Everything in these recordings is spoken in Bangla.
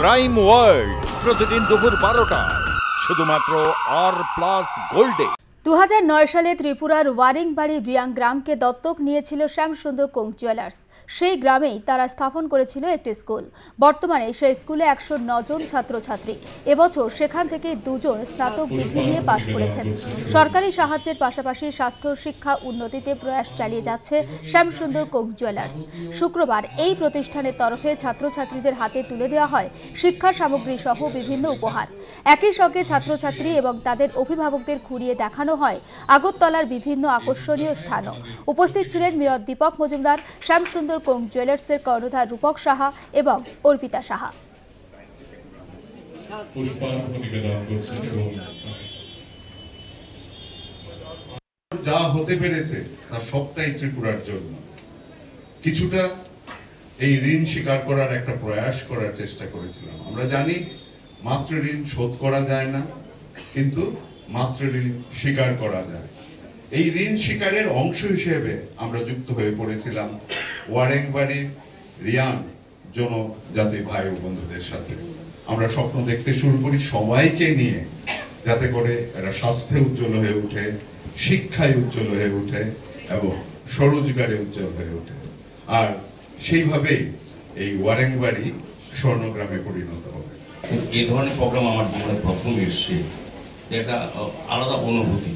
ক্রাইম ওয়ার্ল্ড প্রতিদিন দুপুর 12টায় শুধুমাত্র R+ গোল্ডে। 2009 সালে ত্রিপুরার ওয়ারিংবাড়ি রিয়াং গ্রামকে দত্তক নিয়েছিল শ্যামসুন্দর কোং জুয়েলার্স। সেই গ্রামেই তারা স্থাপন করেছিল একটি স্কুল। বর্তমানে সেই স্কুলে 109 জন ছাত্রছাত্রী। এবছর সেখান থেকে 2 জন স্নাতক ডিগ্রি নিয়ে পাশ করেছেন। সরকারি সাহায্যের পাশাপাশি স্বাস্থ্য শিক্ষা উন্নতিতে প্রয়াস চালিয়ে যাচ্ছে শ্যামসুন্দর কোং জুয়েলার্স। শুক্রবার এই প্রতিষ্ঠানের তরফে ছাত্রছাত্রীদের হাতে তুলে দেওয়া হয় শিক্ষা সামগ্রী সহ বিভিন্ন উপহার। একই সঙ্গে ছাত্রছাত্রী এবং তাদের অভিভাবকদের ঘুরিয়ে দেখানো হয় আগরতলার বিভিন্ন আকর্ষণীয় স্থানও। উপস্থিত ছিলেন মেয়র দীপক মজুমদার, শ্যামসুন্দর কোং জুয়েলার্সের কর্ণধার রূপক সাহা এবং অর্পিতা সাহা। যা হতে পেরেছে তার সবটাই ত্রিপুরার জন্য। কিছুটা এই ঋণ স্বীকার করার একটা প্রয়াস করার চেষ্টা করেছিলাম। আমরা জানি মাত্র ঋণ শোধ করা যায় না, কিন্তু মাত্র ঋণ স্বীকার করা যায়। এই ঋণ স্বীকারের অংশ হিসেবে আমরা যুক্ত হয়ে পড়েছিলাম ওয়ারেংবাড়ির রিয়াং জনজাতি ভাই ও বন্ধুদের সাথে। আমরা স্বপ্ন দেখতে শুরু করি সবাইকে নিয়ে, যাতে করে এরা স্বাস্থ্যে উজ্জ্বল হয়ে ওঠে, শিক্ষায় উজ্জ্বল হয়ে ওঠে এবং স্বরোজগারে উজ্জ্বল হয়ে ওঠে। আর সেইভাবেই এই ওয়ারেংবাড়ি স্বর্ণগ্রামে পরিণত হবে। এই ধরনের প্রোগ্রাম আমার জীবনে প্রথম এসছে, এটা আলাদা অনুভূতি,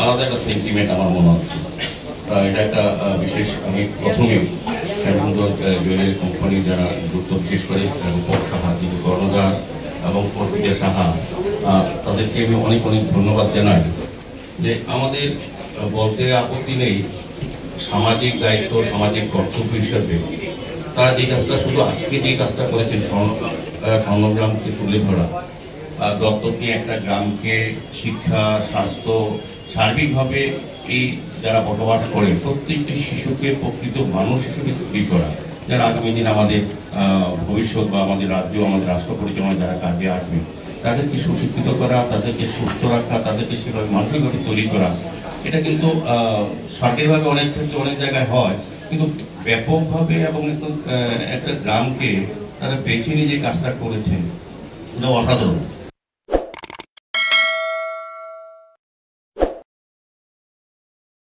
আলাদা একটা সেন্টিমেন্ট আমার মনে হচ্ছে। এটা একটা বিশেষ, আমি প্রথমে শ্যামসুন্দর জুয়েলারি কোম্পানি যারা গুরুত্ব বিশেষ করে রূপক সাহা, যিনি কর্ণধার, এবং অর্পিতা সাহা, তাদেরকে আমি অনেক অনেক ধন্যবাদ জানাই। যে আমাদের বলতে আপত্তি নেই, সামাজিক দায়িত্ব, সামাজিক কর্তব্য হিসাবে তারা যে কাজটা, শুধু আজকে যে কাজটা করেছেন স্বর্ণগ্রামকে তুলে ধরা, দত্তক নিয়ে একটা গ্রামকে শিক্ষা, স্বাস্থ্য, সার্বিকভাবে এই যারা বসবাস করে প্রত্যেকটি শিশুকে প্রকৃত মানুষ হিসেবে তৈরি করা, যারা আগামী দিন আমাদের ভবিষ্যৎ বা আমাদের রাজ্য, আমাদের রাষ্ট্র পরিচালনা যারা কাজে আসবে, তাদেরকে সুশিক্ষিত করা, তাদেরকে সুস্থ রাখা, তাদেরকে সেভাবে মানসিকভাবে তৈরি করা। এটা কিন্তু সরকারিভাবে অনেক ক্ষেত্রে অনেক জায়গায় হয়, কিন্তু ব্যাপকভাবে এবং একটা গ্রামকে তারা বেছে নিয়ে যে কাজটা করেছেন, এটা অসাধারণ।